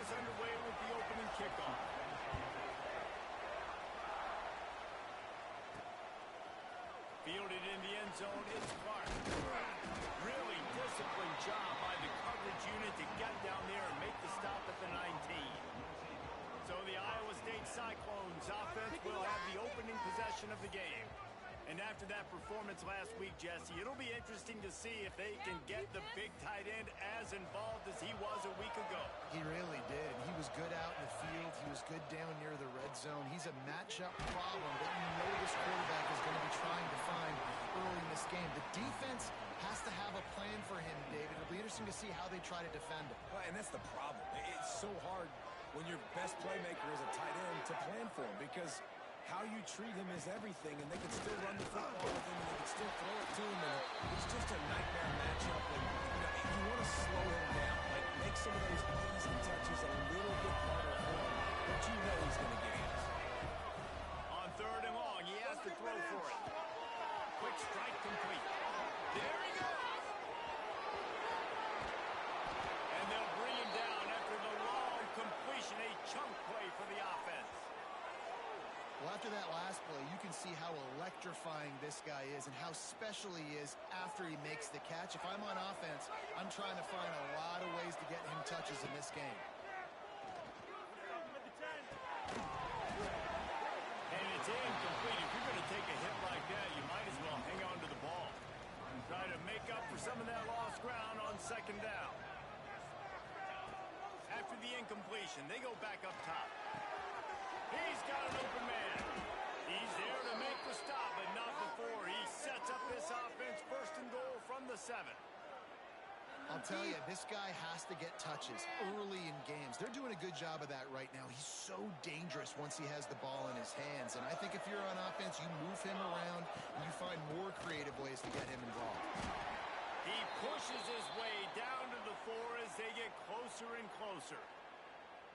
gets underway with the opening kickoff. Fielded in the end zone, it's Clark. Really disciplined job by the coverage unit to get down there and make the stop at the 19. So the Iowa State Cyclones offense will have the opening possession of the game. And after that performance last week, Jesse, it'll be interesting to see if they can get the big tight end as involved as he was a week ago. He really did. He was good out in the field. He was good down near the red zone. He's a matchup problem that you know this quarterback is going to be trying to find early in this game. The defense has to have a plan for him, David. It'll be interesting to see how they try to defend him. Well, and that's the problem. It's so hard when your best playmaker is a tight end to plan for him, because how you treat him is everything, and they can still run the football with him, and they can still throw it to him, and it's just a nightmare matchup. And you want to slow him down, like make some of those easy touches a little bit harder for him, but you know he's going to get his. On 3rd and long, he has to throw for it. Quick strike complete. There he goes. And they'll bring him down after the long completion, a chunk play for the offense. Well, after that last play, you can see how electrifying this guy is and how special he is after he makes the catch. If I'm on offense, I'm trying to find a lot of ways to get him touches in this game. And it's incomplete. If you're going to take a hit like that, you might as well hang on to the ball. Try to make up for some of that lost ground on 2nd down. After the incompletion, they go back up top. He's got an open man. He's there to make the stop, but not before he sets up this offense 1st and goal from the 7. I'll tell you, this guy has to get touches early in games. They're doing a good job of that right now. He's so dangerous once he has the ball in his hands. And I think if you're on offense, you move him around and you find more creative ways to get him involved. He pushes his way down to the 4 as they get closer and closer.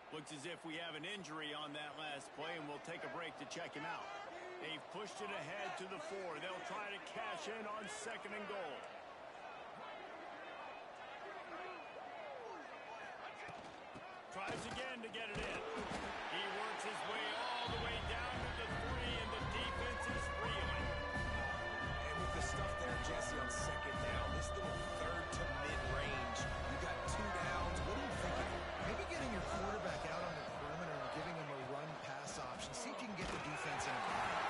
Looks as if we have an injury on that last play, and we'll take a break to check him out. They've pushed it ahead to the 4. They'll try to cash in on 2nd and goal. Tries again to get it in. He works his way all the way down to the 3, and the defense is reeling. And with the stuff there, Jesse, on 2nd down, this little 3rd to mid-range, you got 2 downs. What are you thinking? Maybe getting your quarterback out on the perimeter and giving him a run-pass option. See if you can get the defense in a bind.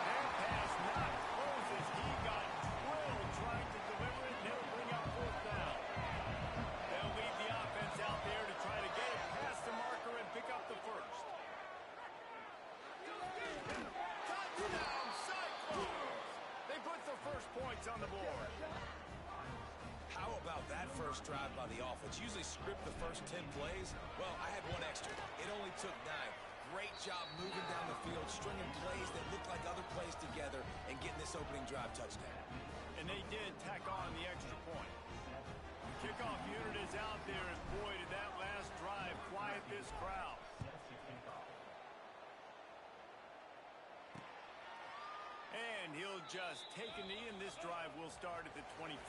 That pass not closes. He got drilled trying to deliver it, and they'll bring up 4th down. They'll leave the offense out there to try to get it past the marker and pick up the 1st. Touchdown, Cyclones! They put the 1st points on the board. How about that first drive by the offense? Usually script the first 10 plays. Well, I had one extra. It only took 9. Great job moving down the field, stringing plays that look like other plays together, and getting this opening drive touchdown. And they did tack on the extra point. The kickoff unit is out there, and boy, did that last drive quiet this crowd. And he'll just take a knee, and this drive will start at the 25.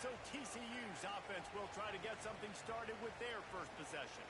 So TCU's offense will try to get something started with their first possession.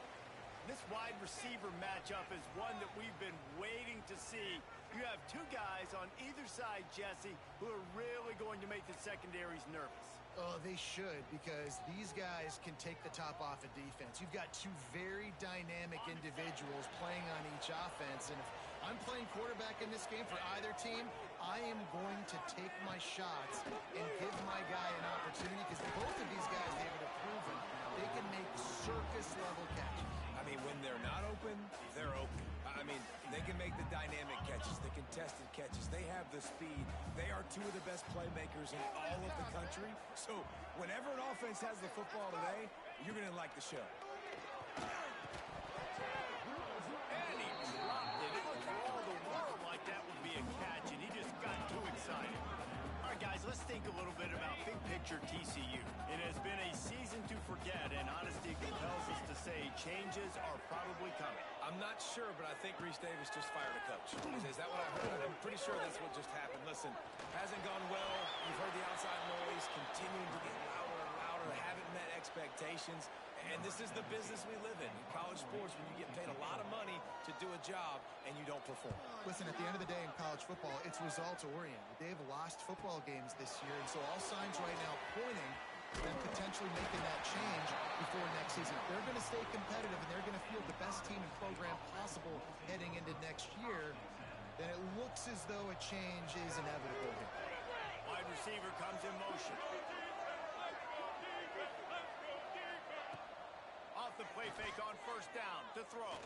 This wide receiver matchup is one that we've been waiting to see. You have 2 guys on either side, Jesse, who are really going to make the secondaries nervous. Oh, they should, because these guys can take the top off of defense. You've got 2 very dynamic individuals playing on each offense, and if I'm playing quarterback in this game for either team, I am going to take my shots and give my guy an opportunity, because both of these guys, David, have proven they can make circus-level catches. I mean, when they're not open, they're open. I mean, they can make the dynamic catches, the contested catches. They have the speed. They are 2 of the best playmakers in all of the country. So whenever an offense has the football today, you're going to like the show. And he dropped it. It looked for all the world like that would be a catch, and he just got too excited. All right, guys, let's think a little bit about big picture TCU. It has been a season to forget, and honesty compels us to say changes are probably coming. I'm not sure, but I think Reese Davis just fired a coach. Is that what I heard? I'm pretty sure that's what just happened. Listen, hasn't gone well. You've heard the outside noise continuing to get louder and louder. Haven't met expectations. And this is the business we live in college sports, when you get paid a lot of money to do a job and you don't perform. Listen, at the end of the day in college football, it's results-oriented. They've lost football games this year, and so all signs right now pointing to them potentially making that change before next season. They're going to stay competitive, and they're going to field the best team and program possible heading into next year. Then it looks as though a change is inevitable here. Wide receiver comes in motion. Off the play fake on first down to throw.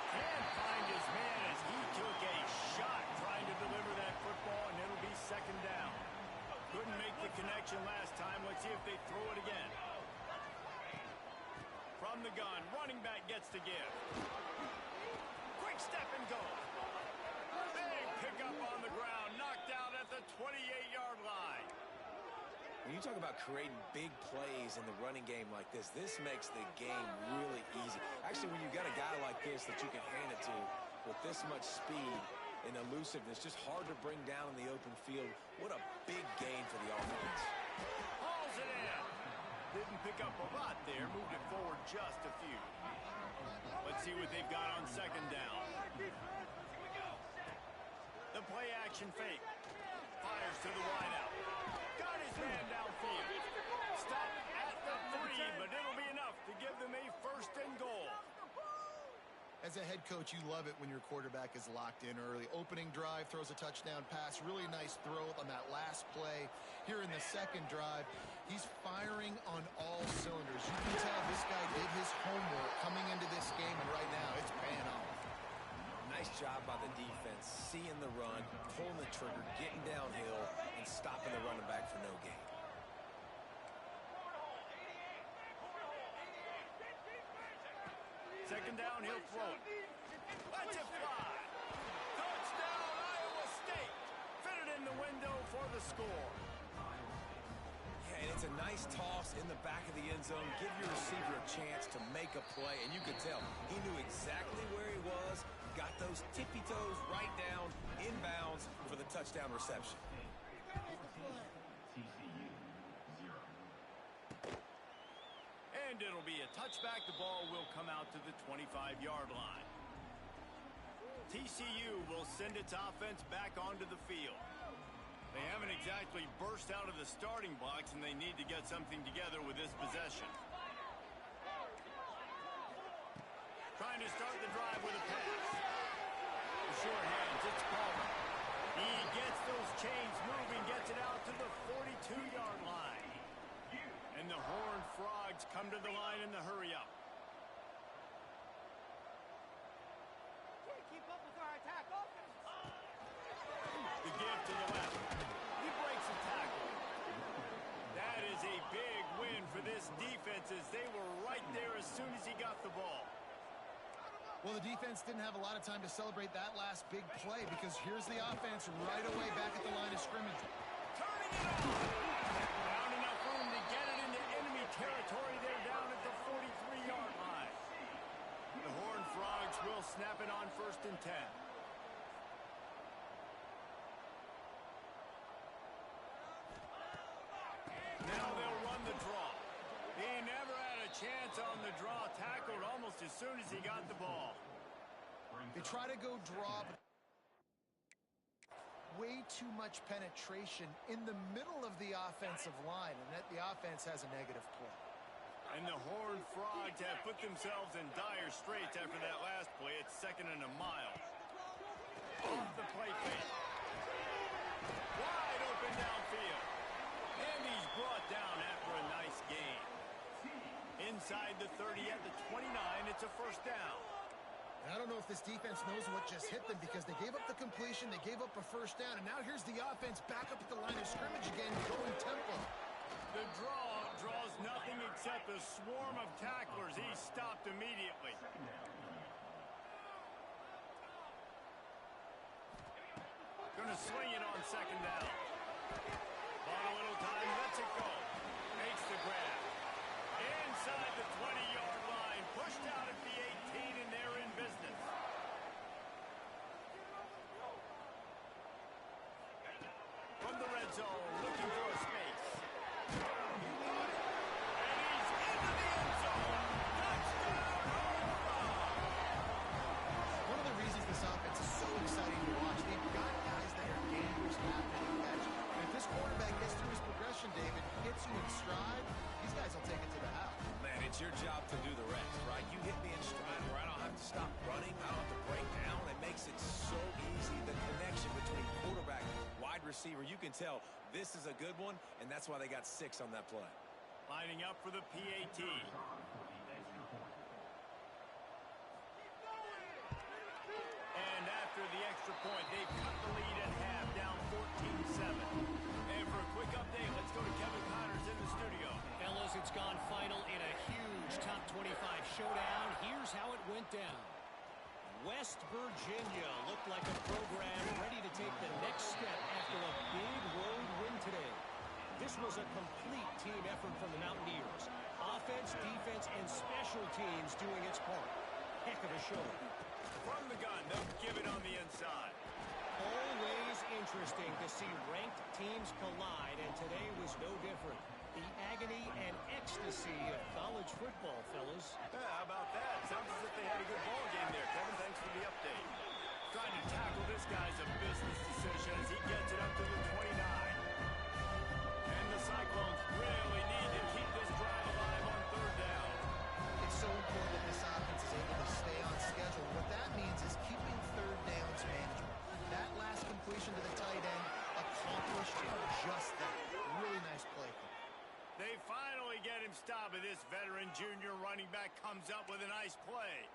Can't find his man as he took a shot trying to deliver that football, and it'll be second down. Couldn't make the connection last time. Let's see if they throw it again. From the gun, running back gets the give. Quick step and go. Big pickup on the ground, knocked out at the 28-yard line. When you talk about creating big plays in the running game like this makes the game really easy. Actually, when you've got a guy like this that you can hand it to with this much speed and elusiveness, just hard to bring down in the open field. What a big gain for the offense. Hauls it in. Didn't pick up a lot there, moved it forward just a few. Let's see what they've got on second down. The play action fake. Fires to the wideout. Got his man downfield. Stop at the 3, but it'll be enough to give them a first and goal. As a head coach, you love it when your quarterback is locked in early. Opening drive, throws a touchdown pass. Really nice throw on that last play. Here in the second drive, he's firing on all cylinders. You can tell this guy did his homework coming into this game, and right now it's paying off. Nice job by the defense, seeing the run, pulling the trigger, getting downhill, and stopping the running back for no gain. Second down, he'll throw it. Let's it fly. Touchdown, Iowa State. Fitted in the window for the score. Yeah, and it's a nice toss in the back of the end zone. Give your receiver a chance to make a play, and you could tell he knew exactly where he was, got those tippy toes right down, inbounds for the touchdown reception. And it'll be a touchback. The ball will come out to the 25-yard line. TCU will send its offense back onto the field. They haven't exactly burst out of the starting blocks, and they need to get something together with this possession. Trying to start the drive with a pass. The short hands, it's Palmer. He gets those chains moving, gets it out to the 42-yard line. And the Horned Frogs come to the line in the hurry-up. Can't keep up with our attack offense. The give to the left. He breaks a tackle. That is a big win for this defense, as they were right there as soon as he got the ball. Well, the defense didn't have a lot of time to celebrate that last big play, because here's the offense right away back at the line of scrimmage. Turning it on. Found enough room to get it into enemy territory. They're down at the 43-yard line. The Horned Frogs will snap it on 1st and 10. Now they'll run the draw. He never had a chance on the draw. Tackled almost as soon as he got the ball. They try to go draw, but way too much penetration in the middle of the offensive line, and the offense has a negative play. And the Horned Frogs have put themselves in dire straits after that last play. It's 2nd and a mile. Off the play fake. Wide open downfield. And he's brought down after a nice gain. Inside the 30 at the 29, it's a first down. And I don't know if this defense knows what just hit them, because they gave up the completion, they gave up a first down, and now here's the offense back up at the line of scrimmage again, going tempo. The draw draws nothing except a swarm of tacklers. He's stopped immediately. Gonna swing it on 2nd down. Bought a little time, lets it go. Makes the grab. Inside the 20-yard line, pushed out at the 18, and they're in business. From the red zone, looking for a space. And he's can tell this is a good one, and that's why they got 6 on that play. Lining up for the PAT. And after the extra point, they've cut the lead at half, down 14-7. And for a quick update, let's go to Kevin Connors in the studio. Fellas, it's gone final in a huge top 25 showdown. Here's how it went down. West Virginia looked like a program ready to take the next step after a big road win today. This was a complete team effort from the Mountaineers. Offense, defense, and special teams doing its part. Heck of a show. From the gun, they'll give it on the inside. Always interesting to see ranked teams collide, and today was no different. The agony and ecstasy of college football, fellas. Yeah, how about that? Sounds as if they had a good ball game there. Kevin, thanks for the update. Trying to tackle this guy's a business decision as he gets it up to the 29. And the Cyclones really need to keep this drive alive on third down. It's so important that this offense is able to stay on schedule. What that means is keeping third downs manageable. That last completion to the tight end accomplished just that. Really nice play call. They finally get him stopped, and this veteran junior running back comes up with a nice play.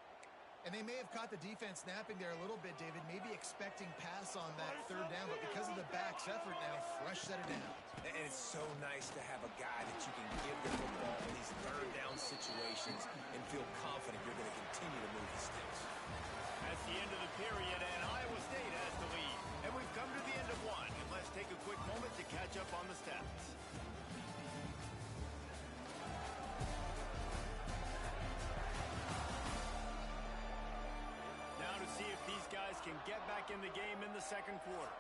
And they may have caught the defense napping there a little bit, David, maybe expecting pass on that third down, but because of the back's effort now, fresh set of downs. And it's so nice to have a guy that you can give the football in these third down situations and feel confident you're going to continue to move the sticks. That's the end of the period, and Iowa State has the lead. And we've come to the end of one, and let's take a quick moment to catch up on the stats. See if these guys can get back in the game in the second quarter.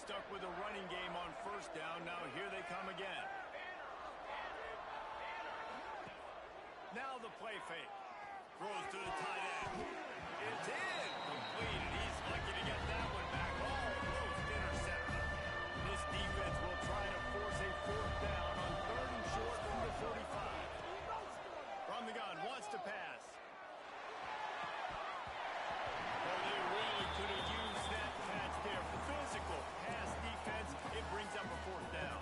Stuck with a running game on first down. Now here they come again. Now the play fake. Throws to the tight end. It's in. Completed. He's lucky to get that one back. Almost intercepted. This defense will try to force a fourth down on third and short from the 45. From the gun, wants to pass. Oh, they really could have used that catch there. Physical pass defense. It brings up a fourth down.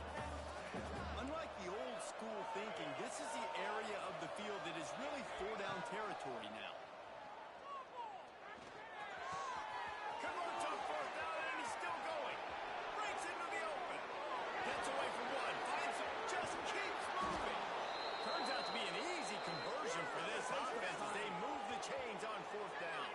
Unlike the old school thinking, this is the area of the field that is really four-down territory now. Converts on fourth down, and he's still going. Breaks into the open. Gets away from one. Finds him. Just keeps moving. Turns out to be an easy conversion for this offense as they move the chains on fourth down.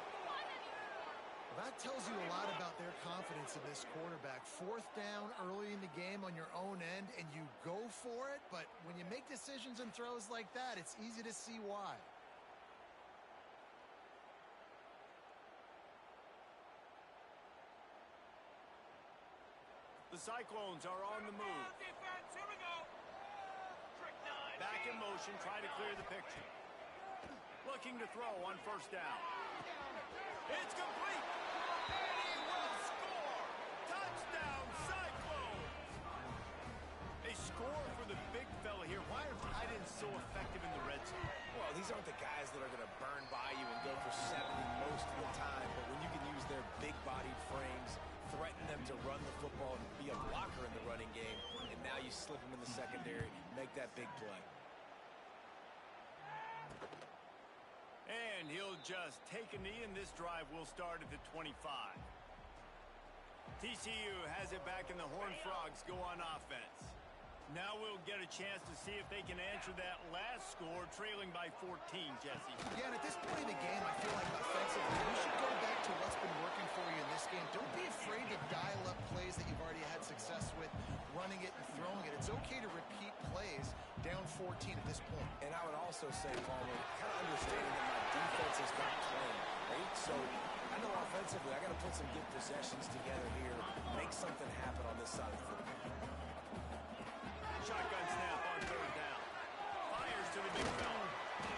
That tells you a lot about their confidence in this quarterback. Fourth down early in the game on your own end, and you go for it, but when you make decisions and throws like that, it's easy to see why. The Cyclones are on the move. Back in motion, trying to clear the picture. Looking to throw on first down. It's complete. And he will score. Touchdown, Cyclones. A score for the big fella here. Why are tight ends so effective in the red zone? Well, these aren't the guys that are going to burn by you and go for 70 most of the time, but when you can use their big-bodied frames, threaten them to run the football and be a blocker in the running game, and now you slip them in the secondary, make that big play. And he'll just take a knee, and this drive will start at the 25. TCU has it back, and the Horned Frogs go on offense. Now we'll get a chance to see if they can answer that last score, trailing by 14, Jesse. Yeah, and at this point in the game, I feel like offensively, you should go back to what's been working for you in this game. Don't be afraid to dial up plays that you've already had success with, running it and throwing it. It's okay to repeat plays down 14 at this point. And I would also say, Palmer, kind of understanding that my defense is not playing great, so I know offensively I got to put some good possessions together here, make something happen on this side of the football. Shotgun snap on third down. Fires to the big fella.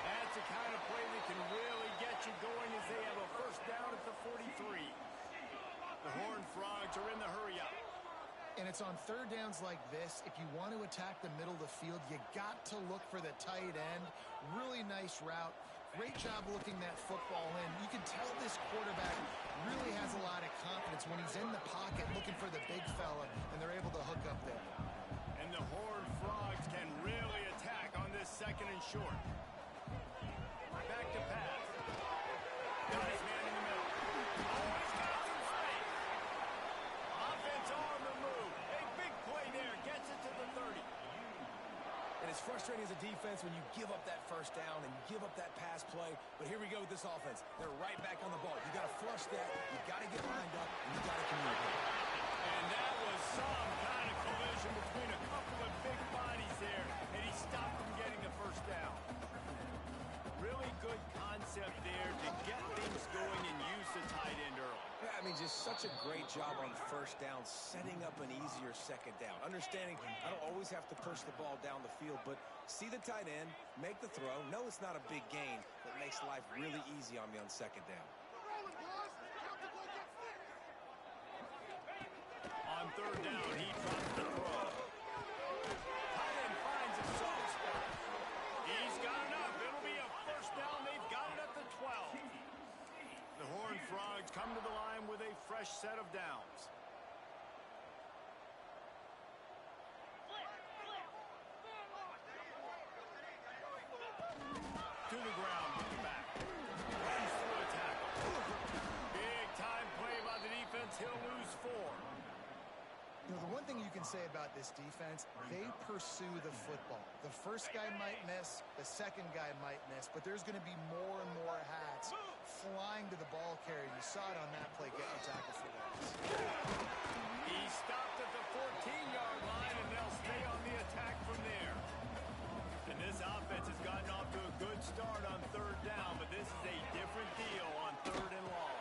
That's the kind of play that can really get you going as they have a first down at the 43. The Horned Frogs are in the hurry-up. And it's on third downs like this. If you want to attack the middle of the field, you got to look for the tight end. Really nice route. Great job looking that football in. You can tell this quarterback really has a lot of confidence when he's in the pocket looking for the big fella, and they're able to hook up there. And the Horned Frogs can really attack on this second and short. Back to pass. Nice man in the middle. Oh, he's got some space. Offense on the move. A big play there. Gets it to the 30. And it's frustrating as a defense when you give up that first down and give up that pass play. But here we go with this offense. They're right back on the ball. You got to flush that. You got to get lined up, and you got to communicate. And that was some kind of collision between a couple of big bodies there, and he stopped from getting the first down. Really good concept there to get things going and use the tight end early. Yeah, I mean, just such a great job on first down, setting up an easier second down. Understanding I don't always have to push the ball down the field, but see the tight end, make the throw. No, it's not a big gain, but makes life really easy on me on second down. On third down, he drops the throw. Tight end finds a soft spot. He's got enough. It'll be a first down. They've got it at the 12. The Horned Frogs come to the line with a fresh set of downs. To the ground with the back. Runs through a tackle. Big time play by the defense. He'll lose 4. You know, the one thing you can say about this defense, they pursue the football. The first guy might miss, the second guy might miss, but there's going to be more and more hats flying to the ball carrier. You saw it on that play getting a tackle for loss. He stopped at the 14-yard line, and they'll stay on the attack from there. And this offense has gotten off to a good start on third down, but this is a different deal on third and long.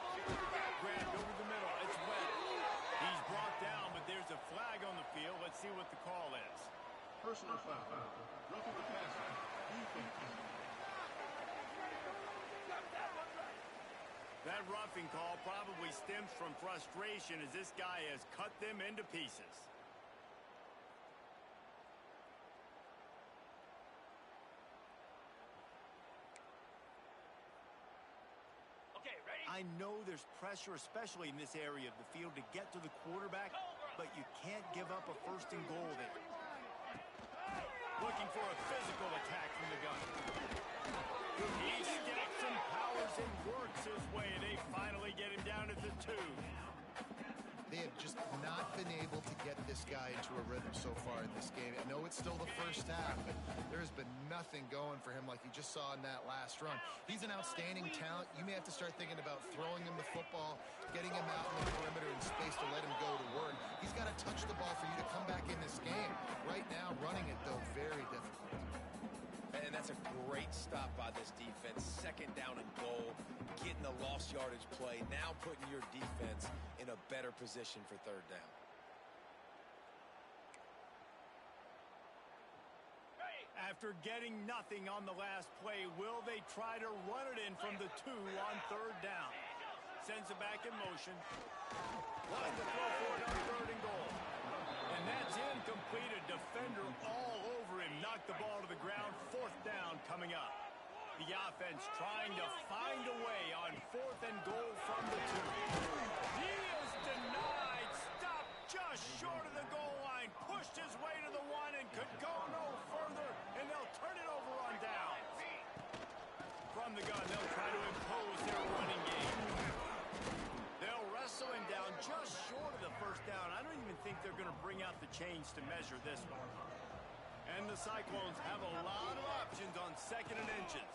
Grabbed over the middle. It's wet. He's brought down, but there's a flag on the field. Let's see what the call is. Personal foul. Roughing the passer. Defense. That roughing call probably stems from frustration as this guy has cut them into pieces. Okay, ready? I know there's pressure, especially in this area of the field, to get to the quarterback, but you can't give up a first and goal there. Looking for a physical attack from the gun. He stacks and powers and works his way, and they finally get him down at the 2. They have just not been able to get this guy into a rhythm so far in this game. I know it's still the first half, but there's been nothing going for him like you just saw in that last run. He's an outstanding talent. You may have to start thinking about throwing him the football, getting him out in the perimeter in space to let him go to work. He's got to touch the ball for you to come back in this game. Right now, running it, though, very difficult. And that's a great stop by this defense. Second down and goal, getting the lost yardage play, now putting your defense in a better position for third down. After getting nothing on the last play, will they try to run it in from the 2 on third down? Sends it back in motion. Wants to throw for it on third and goal. And that's incomplete. A defender all over him. Knocked the ball to the ground. Fourth down coming up. The offense trying to find a way on fourth and goal from the 2. He is denied. Stopped just short of the goal line. Pushed his way to the 1 and could go no further. And they'll turn it over on downs. From the gun, they'll try to impose their running game. They'll wrestle him down just short of the first down. I don't even think they're going to bring out the chains to measure this one. And the Cyclones have a lot of options on second and inches.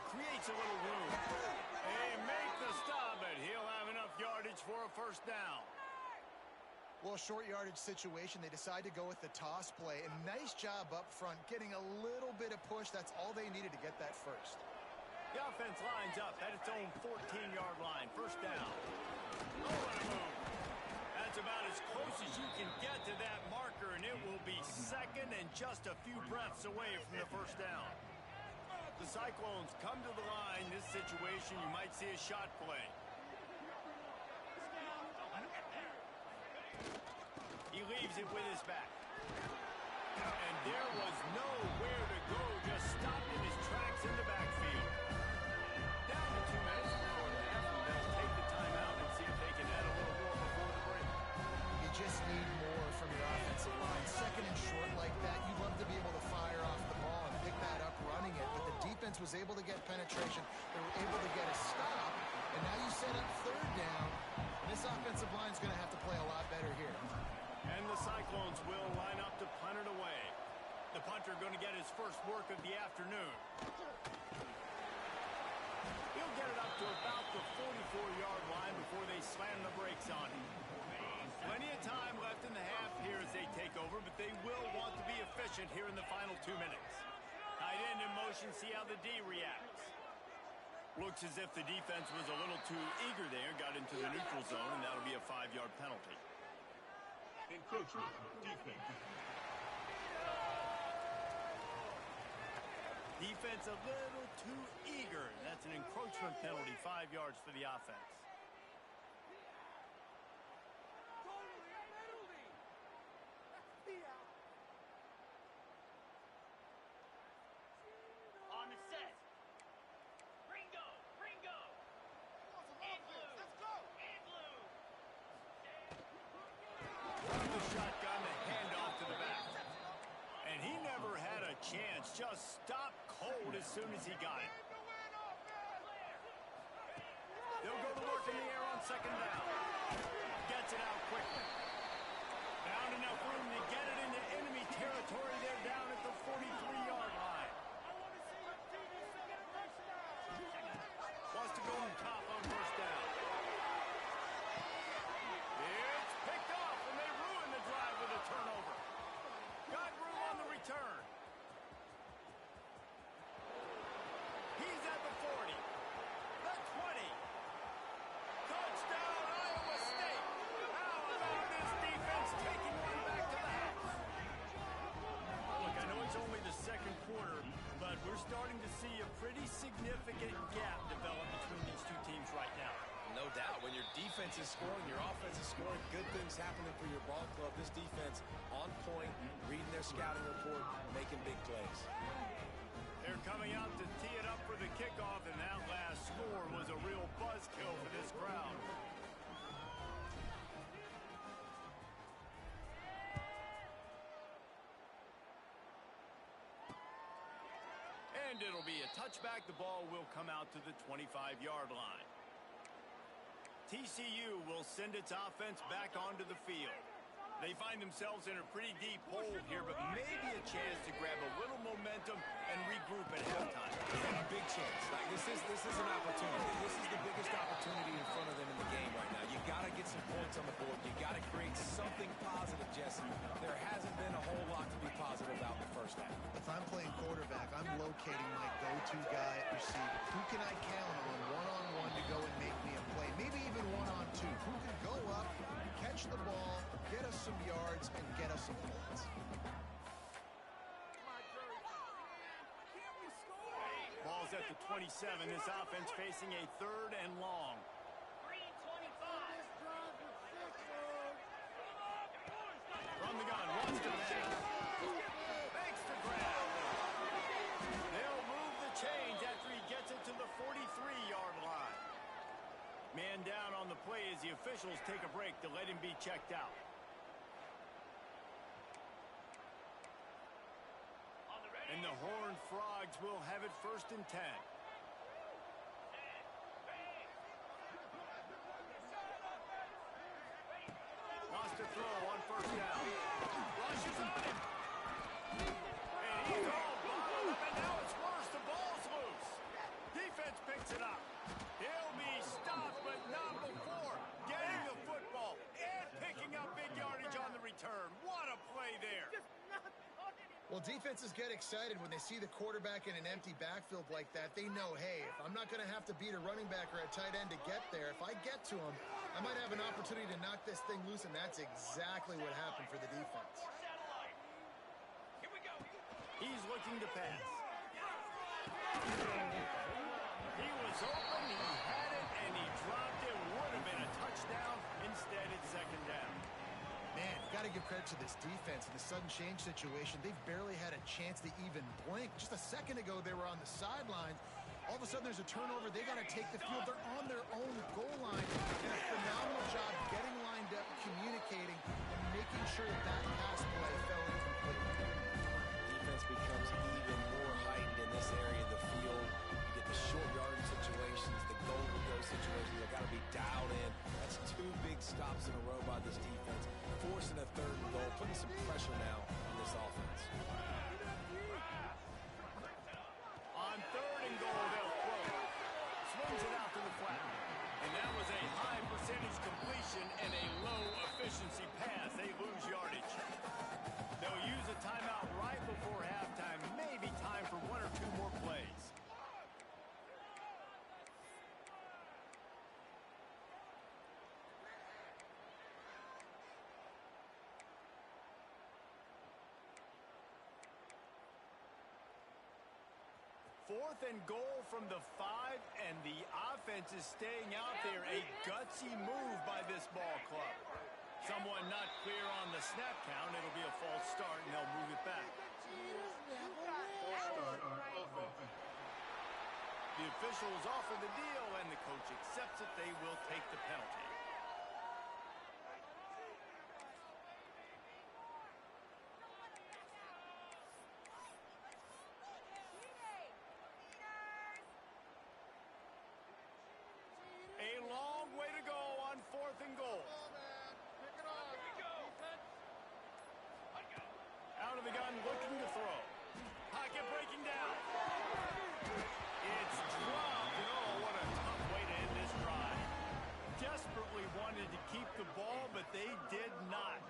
Creates a little room. They make the stop, but he'll have enough yardage for a first down. Well, short yardage situation, they decide to go with the toss play. And nice job up front, getting a little bit of push. That's all they needed to get that first. The offense lines up at its own 14-yard line. First down. Oh, what a move. That's about as close as you can get to that marker, and it will be second and just a few breaths away from the first down. The Cyclones come to the line. This situation, you might see a shot play. He leaves it with his back. And there was nowhere to go, just stopped in his tracks in the backfield. Down to 2 minutes before the half, and they'll take the timeout and see if they can add a little more before the break. You just need more from your offensive line. Second and short like that, you'd love to be able to fire off the ball and pick that up running it, but the defense was able to get penetration. They were able to get a stop, and now you set up third down, and this offensive line is going to have to play a lot better here. And the Cyclones will line up to punt it away. The punter going to get his first work of the afternoon. He'll get it up to about the 44-yard line before they slam the brakes on him. Plenty of time left in the half here as they take over, but they will want to be efficient here in the final 2 minutes. Tight end in motion, see how the D reacts. Looks as if the defense was a little too eager there, got into the neutral zone, and that'll be a 5-yard penalty. Encroachment. Defense. Defense a little too eager. That's an encroachment penalty, 5 yards for the offense. On the set. Ringo. And blue. Let's go. And blue. From the shotgun, the handoff to the back. And he never had a chance. Just stopped cold as soon as he got it. They'll go to work in the air on second down. Gets it out quickly. Found enough room to get it into enemy territory. They're down at the 43-yard line. Wants to go on top on first down. It's picked off, and they ruin the drive with a turnover. Got room on the return. He's at the 40. The 20. Touchdown, Iowa State. How about this defense taking one back to the house? Look, I know it's only the second quarter, but we're starting to see a pretty significant gap develop between these two teams right now. No doubt. When your defense is scoring, your offense is scoring, good things happening for your ball club. This defense on point, reading their scouting report, making big plays. They're coming out to tee it up for the kickoff, and that last score was a real buzzkill for this crowd. And it'll be a touchback. The ball will come out to the 25-yard line. TCU will send its offense back onto the field. They find themselves in a pretty deep hole here, but maybe a chance to grab a little momentum and regroup at halftime. A big chance. Like this is an opportunity. This is the biggest opportunity in front of them in the game right now. You got to get some points on the board. You got to create something positive, Jesse. There hasn't been a whole lot to be positive about in the first half. If I'm playing quarterback, I'm locating my go-to guy at receiver. Who can I count on one-on-one to go and make me a play? Maybe even one-on-two. Who can go up, catch the ball, get us some yards, and get us some points? Ball's at the 27. This offense facing a third and long. Green 25. From the gun, wants to pass. Makes the grab. They'll move the chains after he gets it to the 43-yard line. Man down on the play as the officials take a break to let him be checked out. And the Horned Frogs will have it 1st and 10. Lost a throw on first down. Rushes on him. And he's all bottled up, and now it's worse. The ball's loose. Defense picks it up. He'll be stopped, but not before getting the football and picking up big yardage on the return. What a play there. Well, defenses get excited when they see the quarterback in an empty backfield like that. They know, hey, if I'm not going to have to beat a running back or a tight end to get there, if I get to him, I might have an opportunity to knock this thing loose, and that's exactly what happened for the defense. He's looking to pass. He was open, he had it, and he dropped it. Would have been a touchdown. Instead, it's second down. Man, got got to give credit to this defense. In the sudden change situation, they've barely had a chance to even blink. Just a second ago, they were on the sideline. All of a sudden, there's a turnover. They got to take the field. They're on their own goal line. And a phenomenal job getting lined up, communicating, and making sure that pass play fell incomplete. Defense becomes even more heightened in this area of the field. You get the short yardage situations, the goal-to-go situations. They got to be dialed in. That's 2 big stops in a row by this defense, forcing a 3rd and goal, putting some pressure now on this offense. On 3rd and goal, they'll throw. Swings it out to the flat. And that was a high percentage completion and a low efficiency pass. They lose yardage. They'll use a timeout right before halftime. Maybe time for 1 or 2 more plays. Fourth and goal from the 5, and the offense is staying out there. A gutsy move by this ball club. Someone not clear on the snap count. It'll be a false start, and they'll move it back. The officials offer the deal, and the coach accepts it. They will take the penalty. A long way to go on 4th and goal. Out of the gun, looking to throw. Pocket breaking down. It's dropped. Oh, what a tough way to end this drive. Desperately wanted to keep the ball, but they did not.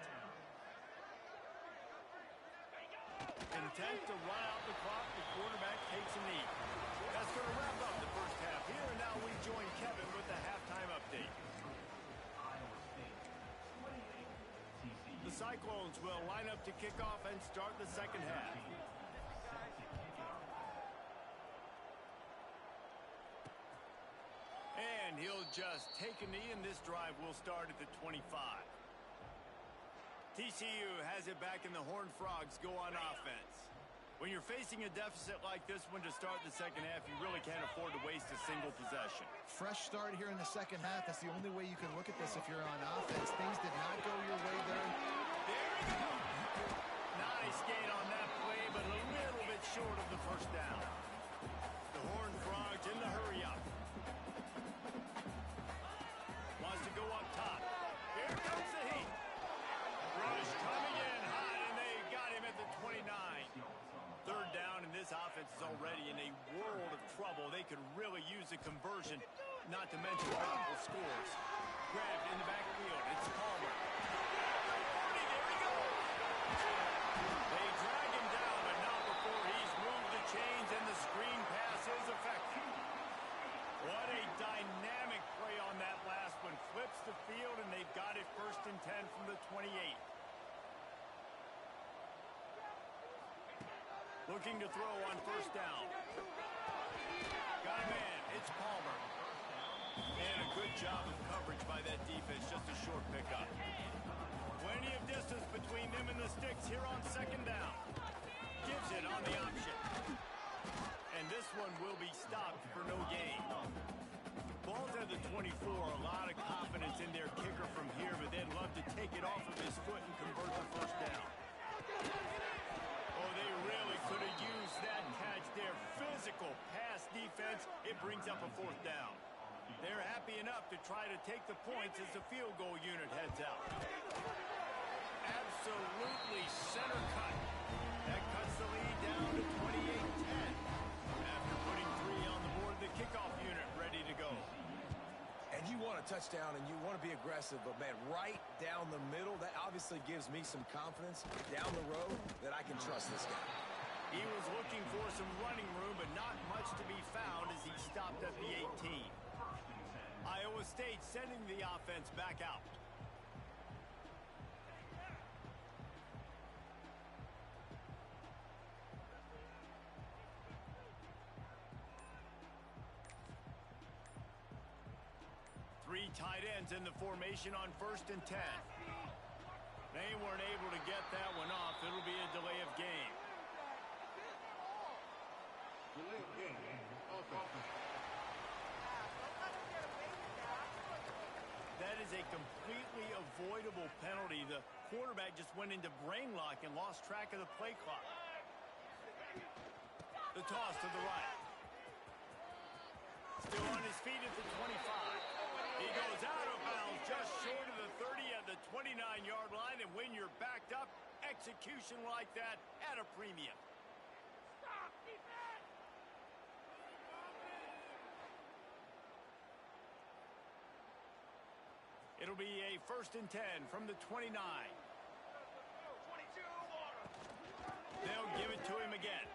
Intent to run out the clock. The quarterback takes a knee. That's going to wrap up the first half here, and now we join Kevin with the halftime update. The Cyclones will line up to kick off and start the second half. And he'll just take a knee, and this drive will start at the 25. TCU has it back, and the Horned Frogs go on offense. When you're facing a deficit like this one to start the second half, you really can't afford to waste a single possession. Fresh start here in the second half. That's the only way you can look at this if you're on offense. Things did not go your way there. There we go. Nice gain on that play, but a little bit short of the first down. The Horned Frogs in the hurry up. Wants to go up top. Here comes the heat. Rush coming in hot, and they got him at the 29. 3rd down, and this offense is already in a world of trouble. They could really use a conversion, not to mention multiple scores. Grabbed in the backfield. It's Palmer. There he goes. They drag him down, but not before he's moved the chains, and the screen pass is effective. What a dynamic play on that last one. Flips the field, and they've got it 1st and 10 from the 28. Looking to throw on 1st down. Got a man. It's Palmer. And a good job of coverage by that defense. Just a short pickup. Plenty of distance between them and the sticks here on 2nd down. Gives it on the option. And this one will be stopped for no gain. Ball's at the 24. A lot of confidence in their kicker from here, but they'd love to take it off of his foot and convert the 1st down. Oh, they really could have used that catch there. Physical pass defense. It brings up a 4th down. They're happy enough to try to take the points as the field goal unit heads out. Absolutely center cut. That cuts the lead down to 28-10. After putting 3 on the board, the kickoff unit ready to go. And you want a touchdown, and you want to be aggressive, but, man, right down the middle, that obviously gives me some confidence down the road that I can trust this guy. He was looking for some running room, but not much to be found as he stopped at the 18. Iowa State sending the offense back out. Three tight ends in the formation on 1st and 10. They they weren't able to get that one off. It'll be a delay of game. Delay of game. Offense. That is a completely avoidable penalty. The quarterback just went into brain lock and lost track of the play clock. The toss to the right. Still on his feet at the 25. He goes out of bounds just short of the 30 at the 29-yard line, and when you're backed up, execution like that at a premium. Stop, defense! It'll be a 1st and 10 from the 29. 22, They'll give it to him again.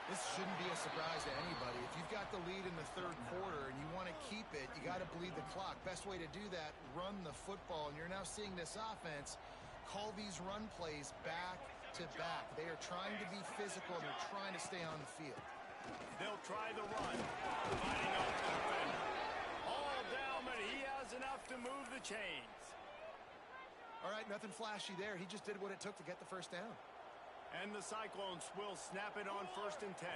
This shouldn't be a surprise to anybody. If you've got the lead in the third quarter and you want to keep it, you got to bleed the clock. Best way to do that, run the football. And you're now seeing this offense call these run plays back to back. They are trying to be physical, and they're trying to stay on the field. They'll try the run. Fighting off the defender. All down, but he has enough to move the chains. All right, nothing flashy there. He just did what it took to get the first down. And the Cyclones will snap it on 1st and 10.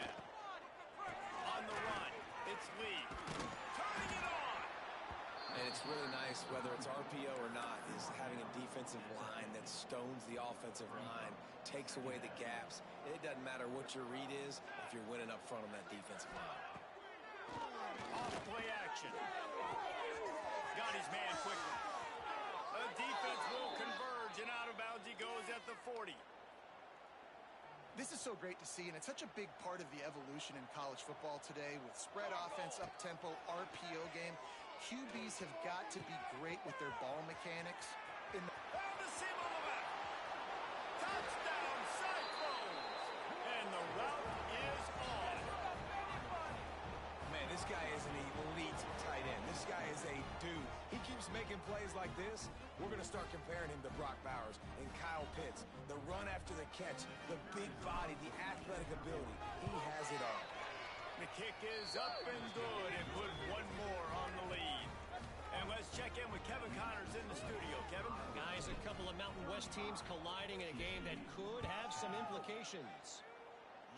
On the run, it's Lee. Turning it on! And it's really nice, whether it's RPO or not, is having a defensive line that stones the offensive line, takes away the gaps. It doesn't matter what your read is if you're winning up front on that defensive line. Off play action. Got his man quickly. The defense will converge, and out of bounds he goes at the 40. This is so great to see, and it's such a big part of the evolution in college football today with spread offense, up-tempo, RPO game. QBs have got to be great with their ball mechanics. Found the seam on the back. Touchdown, Cyclones! And the route is on. Man, this guy is an elite tight end. This guy is a dude. He keeps making plays like this. We're going to start comparing him to Brock Bowers and Kyle Pitts. The run after the catch, the big body, the athletic ability. He has it all. The kick is up and good, and put one more on the lead. And let's check in with Kevin Connors in the studio. Kevin? Guys, a couple of Mountain West teams colliding in a game that could have some implications.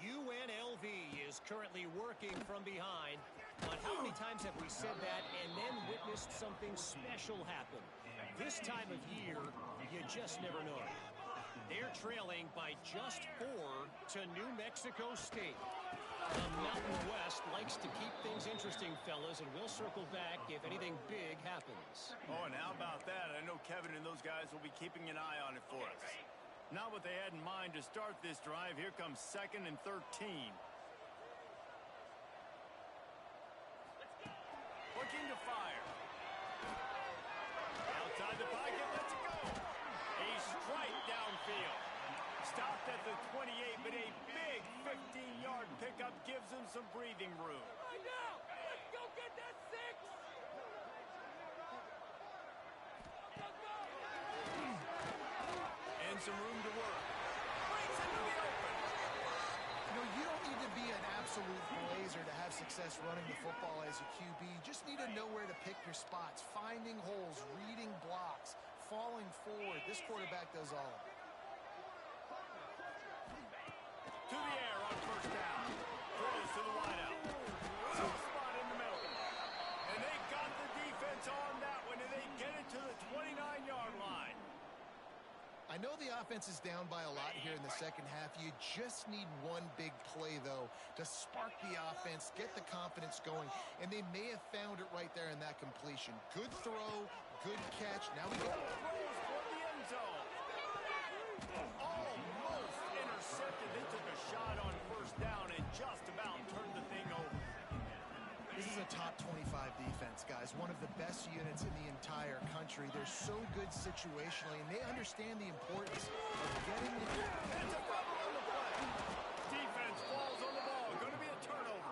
UNLV is currently working from behind. But how many times have we said that and then witnessed something special happen? This time of year, you just never know. They're trailing by just 4 to New Mexico State. The Mountain West likes to keep things interesting, fellas, and we'll circle back if anything big happens. Oh, and how about that? I know Kevin and those guys will be keeping an eye on it for us. Not what they had in mind to start this drive. Here comes 2nd and 13. Looking to fire. Outside the pocket, let's go. A strike downfield. Stopped at the 28, but a big 15-yard pickup gives him some breathing room. right now! Let's go get that 6! And some room to work. Brings him to the open. You know, you don't need to be an absolute blazer to have success running the football as a QB. You just need to know where to pick your spots, finding holes, reading blocks, falling forward. This quarterback does all of it. To the air on 1st down. Throws to the wideout. Tough spot in the middle. And they got the defense on that one, and they get it to the 29-yard line. I know the offense is down by a lot here in the second half. You just need one big play, though, to spark the offense, get the confidence going, and they may have found it right there in that completion. Good throw, good catch. Now we go. Throws for the end zone. Almost intercepted. They took a shot on 1st down and just about turned the thing over. This is a top 25 defense, guys. One of the best units in the entire country. They're so good situationally, and they understand the importance of getting the... It's a fumble on the play. Defense falls on the ball. Going to be a turnover.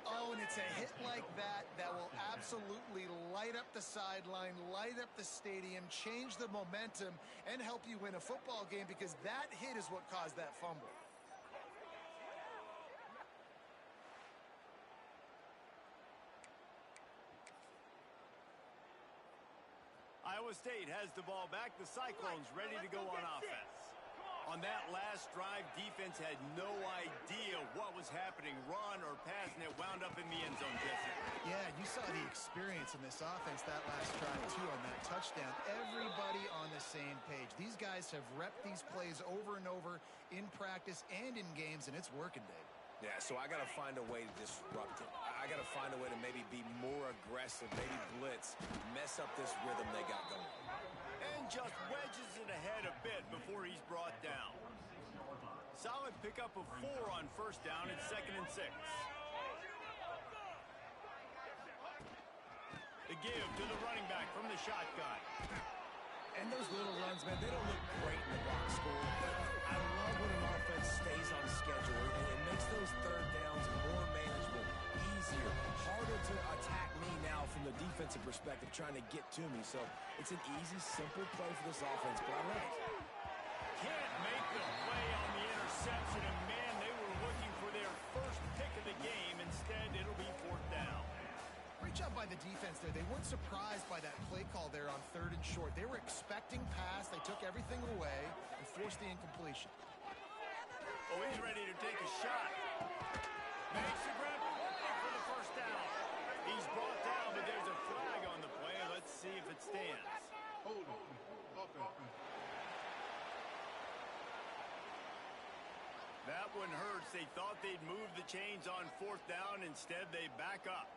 Oh, and it's a hit like that that will absolutely light up the sideline, light up the stadium, change the momentum, and help you win a football game, because that hit is what caused that fumble. Iowa State has the ball back. The Cyclones ready to go on offense. On that last drive, defense had no idea what was happening. Run or pass, and it wound up in the end zone, Jesse. Yeah, you saw the experience in this offense that last drive, too, on that touchdown. Everybody on the same page. These guys have repped these plays over and over in practice and in games, and it's working, Dave. Yeah, so I got to find a way to disrupt it. I got to find a way to maybe be more aggressive, maybe blitz, mess up this rhythm they got going. And just wedges it ahead a bit before he's brought down. Solid pickup of 4 on first down and 2nd and 6. The give to the running back from the shotgun. And those little runs, man, they don't look great in the box score. I love when an offense stays on schedule, and it makes those third downs more manageable, easier, harder to attack me now from the defensive perspective, trying to get to me. So it's an easy, simple play for this offense, but I love it. Can't make the play on the interception, and man, they were looking for their first pick of the game. Instead, it'll be 4th down. Great job by the defense there. They weren't surprised by that play call there on 3rd and short. They were expecting pass. They took everything away and forced the incompletion. Oh, he's ready to take a shot. Makes the grab for the first down. He's brought down, but there's a flag on the play. Let's see if it stands. Hold on. Offense. That one hurts. They thought they'd move the chains on 4th down. Instead, they back up.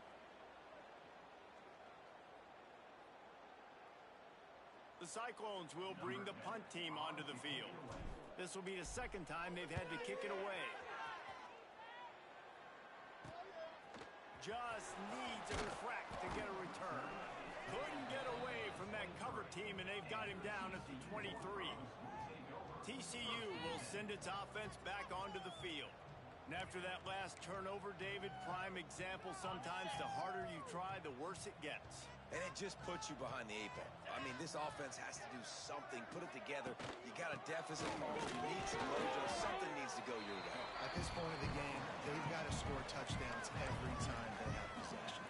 The Cyclones will bring the punt team onto the field. This will be the 2nd time they've had to kick it away. Just needs a refract to get a return. Couldn't get away from that cover team, and they've got him down at the 23. TCU will send its offense back onto the field. And after that last turnover, David, prime example, sometimes the harder you try, the worse it gets. And it just puts you behind the 8 ball. I mean, this offense has to do something, put it together. You got a deficit, you need some mojo, something needs to go your way. At this point of the game, they've got to score touchdowns every time they have possession.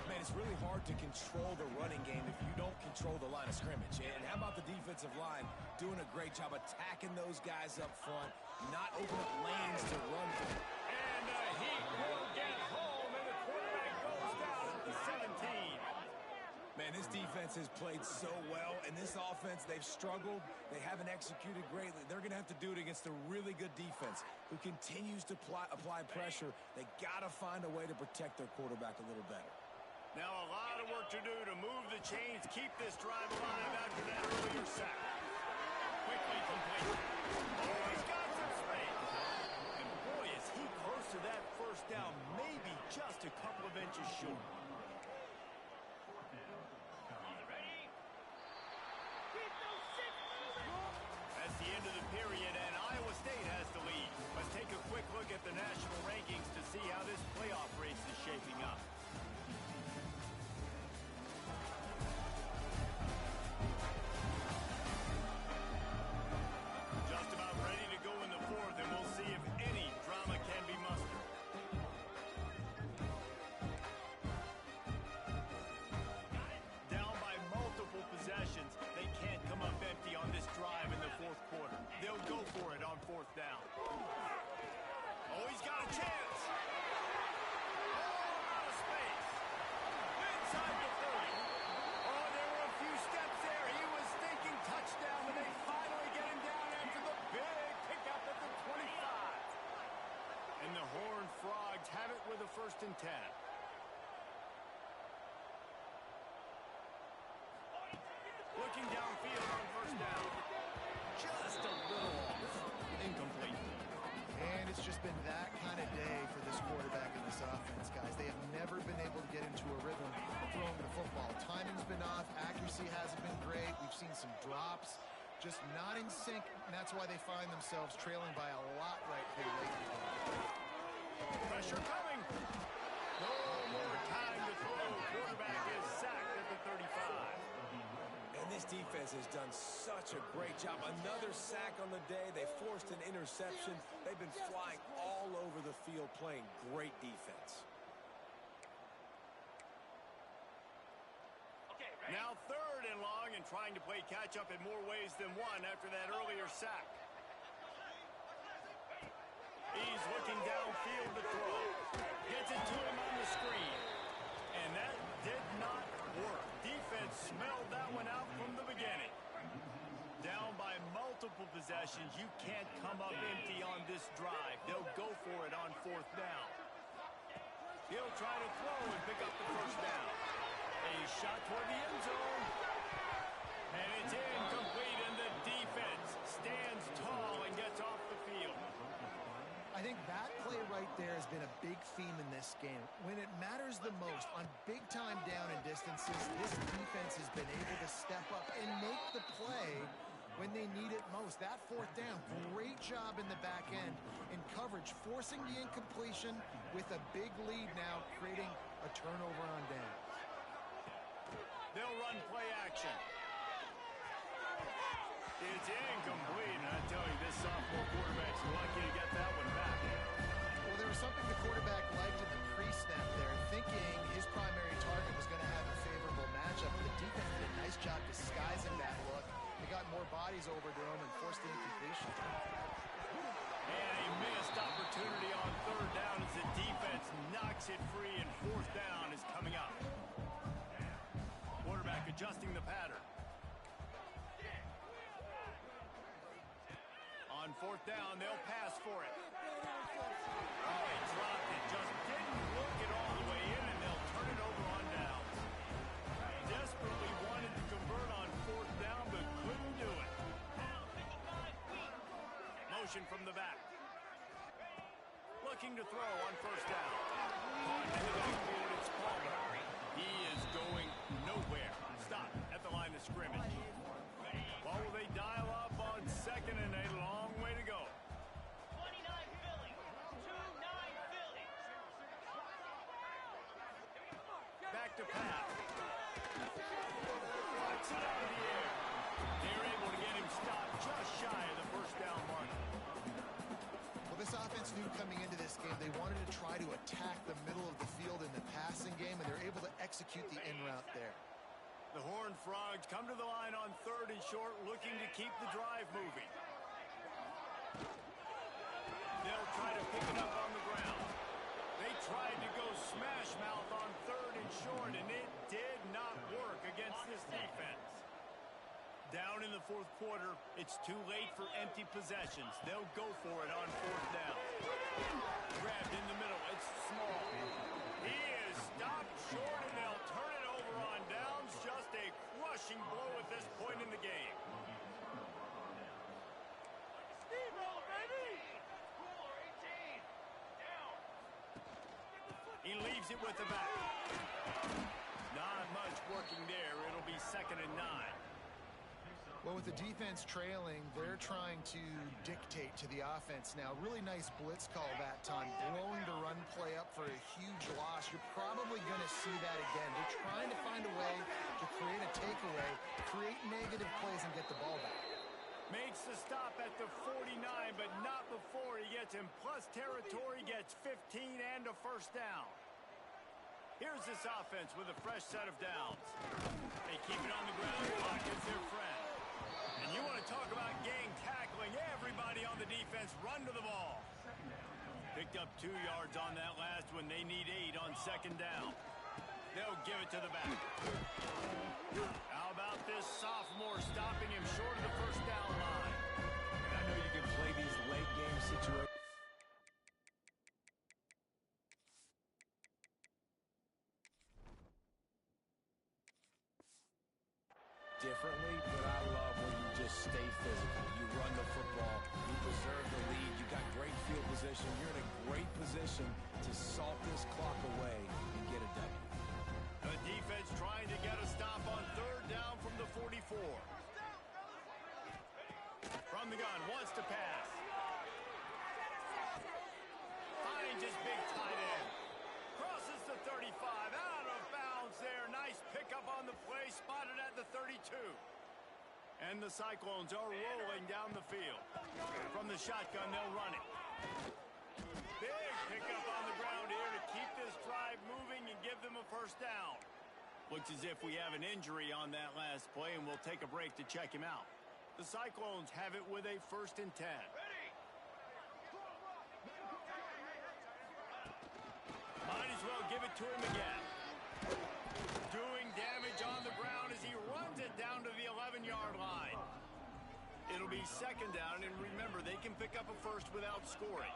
Man, it's really hard to control the running game if you don't control the line of scrimmage. And how about the defensive line doing a great job attacking those guys up front, not opening up lanes to run through. And he will get home, and the quarterback goes down at the 17. Man, this defense has played so well, and this offense, they've struggled. They haven't executed greatly. They're going to have to do it against a really good defense who continues to apply pressure. They got to find a way to protect their quarterback a little better. Now a lot of work to do to move the chains, keep this drive alive after that earlier sack. Quickly complete. Oh, he's got some space. And boy, is he close to that first down, maybe just a couple of inches short. That's the end of the period, and Iowa State has the lead. Let's take a quick look at the national rankings to see how this playoff race is shaping up. Just about ready to go in the 4th, and we'll see if any drama can be mustered. Down by multiple possessions, they can't come up empty on this drive in the 4th quarter. They'll go for it on 4th down. Oh, he's got a chance. Oh, out of space. Inside the 30. Oh, there were a few steps there. He was thinking touchdown, and they finally get him down after the big pickup at the 25. And the Horned Frogs have it with a 1st and 10. Looking downfield on 1st down. Just a little off. Incomplete. And it's just been that kind of day for this quarterback and this offense, guys. They have never been able to get into a rhythm of throwing the football. Timing's been off. Accuracy hasn't been great. We've seen some drops. Just not in sync, and that's why they find themselves trailing by a lot right here late in the game. Pressure coming. No more time to throw. Quarterback is sacked at the 35. And this defense has done such a great job. Another sack on the day. They forced an interception. They've been flying all over the field, playing great defense. Now 3rd and long and trying to play catch-up in more ways than one after that earlier sack. He's looking downfield to throw. Gets it to him on the screen. And that did not work. Defense smelled that one out from the beginning. Down by multiple possessions. You can't come up empty on this drive. They'll go for it on 4th down. He'll try to throw and pick up the 1st down. A shot toward the end zone. And it's incomplete, and the defense stands tall and gets off the field. I think that play right there has been a big theme in this game. When it matters the most, on big-time down and distances, this defense has been able to step up and make the play when they need it most. That 4th down, great job in the back end in coverage, forcing the incompletion with a big lead now, creating a turnover on downs. They'll run play action. It's incomplete, and I tell you, this sophomore quarterback's lucky to get that one back. Well, there was something the quarterback liked in the pre-snap there, thinking his primary target was going to have a favorable matchup. The defense did a nice job disguising that look. They got more bodies over to him and forced the incompletion. And a missed opportunity on 3rd down as the defense knocks it free, and 4th down is coming up. Quarterback adjusting the pattern. On 4th down, they'll pass for it. Oh, he dropped it. Just didn't look it all the way in, and they'll turn it over on downs. Desperately wanted to convert on 4th down, but couldn't do it. Motion from the back. Looking to throw on 1st down. Caught in the backfield, it's Palmer. He is going nowhere. Stop at the line of scrimmage. What will they dial up on 2nd and 8? Long way to go. 29 Philly. 2-9 Philly. Back to pass. Flights it out of the air. They're able to get him stopped just shy of the 1st down mark. Well, this offense knew coming into this game they wanted to try to attack the middle of the field in the passing game, and they're able to execute the in route there. The Horned Frogs come to the line on 3rd and short, looking to keep the drive moving. They'll try to pick it up on the ground. They tried to go smash mouth on 3rd and short, and it did not work against this defense. Down in the 4th quarter, it's too late for empty possessions. They'll go for it on 4th down. Grabbed in the middle. It's Small. He is stopped short, and they'll turn it over on downs. Just a crushing blow at this point in the game. Steamroll, baby! Score 18. Down. He leaves it with the back. Not much working there. It'll be 2nd and 9. Well, with the defense trailing, they're trying to dictate to the offense now. Really nice blitz call that time, blowing the run play up for a huge loss. You're probably going to see that again. They're trying to find a way to create a takeaway, create negative plays, and get the ball back. Makes the stop at the 49, but not before he gets in plus territory, gets 15 and a 1st down. Here's this offense with a fresh set of downs. They keep it on the ground. Clock is their friend. And you want to talk about gang tackling. Everybody on the defense run to the ball. Picked up 2 yards on that last one. They need 8 on 2nd down. They'll give it to the back. How about this sophomore stopping him short of the 1st down line? And I know you can play these late game situations differently, but I love when you just stay physical. You run the football, you preserve the lead, you got great field position, you're in a great position to salt this clock away and get a W. The defense trying to get a stop on 3rd down from the 44. From the gun, wants to pass. Finds his big tight end. Crosses the 35, out of bounds there. Nice pickup on the play, spotted at the 32. And the Cyclones are rolling down the field. From the shotgun, they'll run it. Big pickup on the ground here to keep this drive moving and give them a 1st down. Looks as if we have an injury on that last play, and we'll take a break to check him out. The Cyclones have it with a 1st and 10. Might as well give it to him again. Doing damage on the ground as he runs it down to the 11-yard line. It'll be 2nd down, and remember, they can pick up a first without scoring.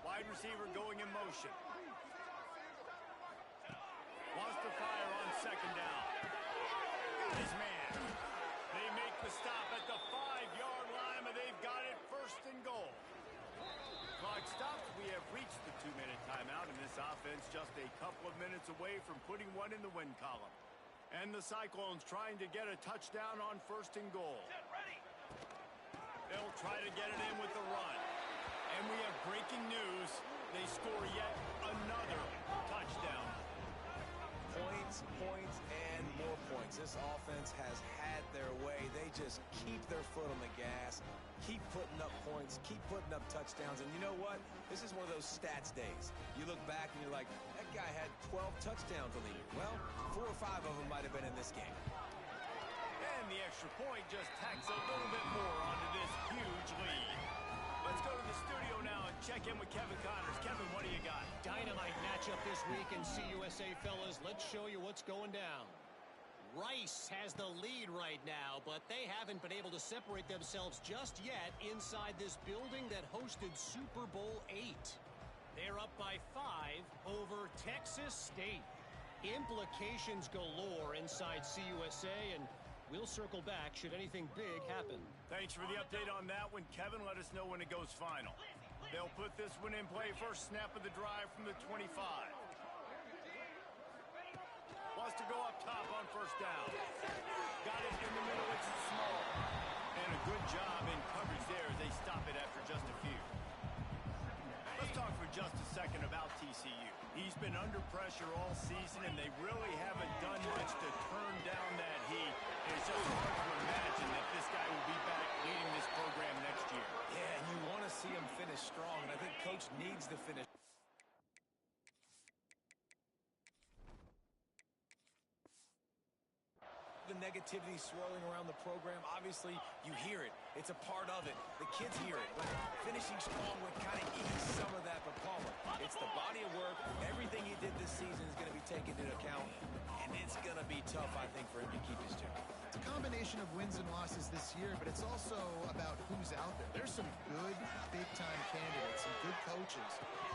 Wide receiver going in motion. Wants to fire on 2nd down. Got his man. They make the stop at the 5-yard line, but they've got it 1st and goal. Clock stops. We have reached the 2-minute timeout, and this offense just a couple of minutes away from putting one in the win column. And the Cyclones trying to get a touchdown on 1st and goal. They'll try to get it in with the run. And we have breaking news. They score yet another touchdown. Points, points, and more points. This offense has had their way. They just keep their foot on the gas, keep putting up points, keep putting up touchdowns. And you know what? This is one of those stats days. You look back and you're like, that guy had 12 touchdowns on the year. Well, 4 or 5 of them might have been in this game. And the extra point just tacks a little bit more onto this huge lead. Let's go to the studio now and check in with Kevin Connors. Kevin, what do you got? Dynamite matchup this week in CUSA, fellas. Let's show you what's going down. Rice has the lead right now, but they haven't been able to separate themselves just yet inside this building that hosted Super Bowl VIII. They're up by 5 over Texas State. Implications galore inside CUSA, and we'll circle back should anything big happen. Thanks for the update on that one, Kevin. Let us know when it goes final. They'll put this one in play. First snap of the drive from the 25. Wants to go up top on 1st down. Got it in the middle. It's small. And a good job in coverage there as they stop it after just a few. Let's talk for just a second about TCU. He's been under pressure all season, and they really haven't done much to turn down that heat. And it's just hard to imagine that this guy will be back leading this program next year. Yeah, and you want to see him finish strong, and I think Coach needs to finish. The negativity swirling around the program, obviously you hear it. It's a part of it. The kids hear it. But finishing strong would kind of ease some of that. But Palmer, it's the body of work. Everything he did this season is going to be taken into account. And it's going to be tough, I think, for him to keep his job. It's a combination of wins and losses this year, but it's also about who's out there. There's some good big-time candidates, some good coaches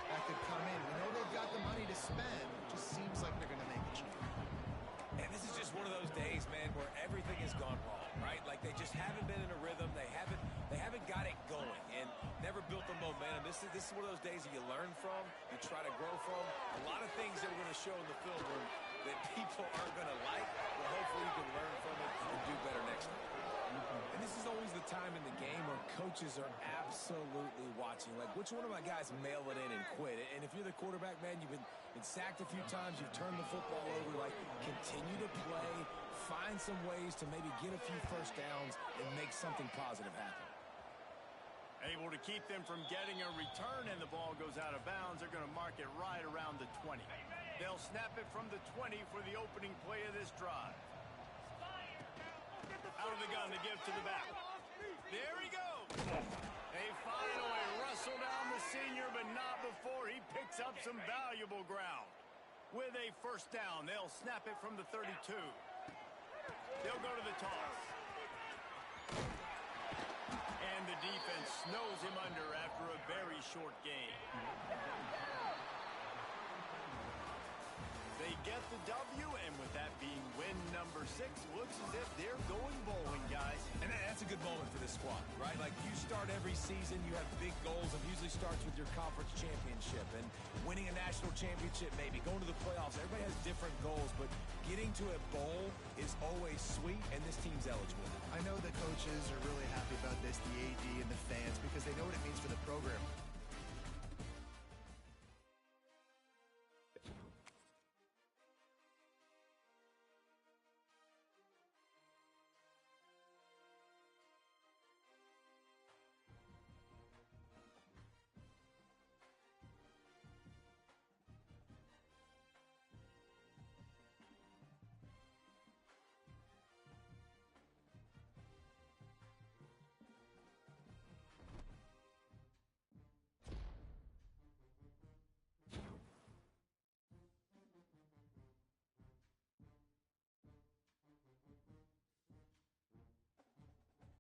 that could come in. We know they've got the money to spend. It just seems like they're going to make a change. And this is just one of those days, man, where everything has gone wrong, right? Like they just haven't been in a rhythm. They haven't got it going and never built the momentum. This is one of those days that you learn from, you try to grow from. A lot of things that we're going to show in the film room that people aren't going to like. Well, hopefully you can learn from it and do better next time. And this is always the time in the game where coaches are absolutely watching. Like, which one of my guys mail it in and quit? And if you're the quarterback, man, you've been sacked a few times, you've turned the football over, like, continue to play, find some ways to maybe get a few first downs and make something positive happen. Able to keep them from getting a return, and the ball goes out of bounds. They're going to mark it right around the 20. They'll snap it from the 20 for the opening play of this drive. Out of the gun to give to the back. There he goes. They finally wrestle down the senior, but not before he picks up some valuable ground. With a first down, they'll snap it from the 32. They'll go to the toss. And the defense snows him under after a very short game. They get the W, and with that being win number 6, looks as if they're going bowling, guys. And that's a good moment for this squad, right? Like, you start every season, you have big goals. It usually starts with your conference championship and winning a national championship, maybe going to the playoffs. Everybody has different goals, but getting to a bowl is always sweet, and this team's eligible. I know the coaches are really happy about this, the AD and the fans, because they know what it means for the program.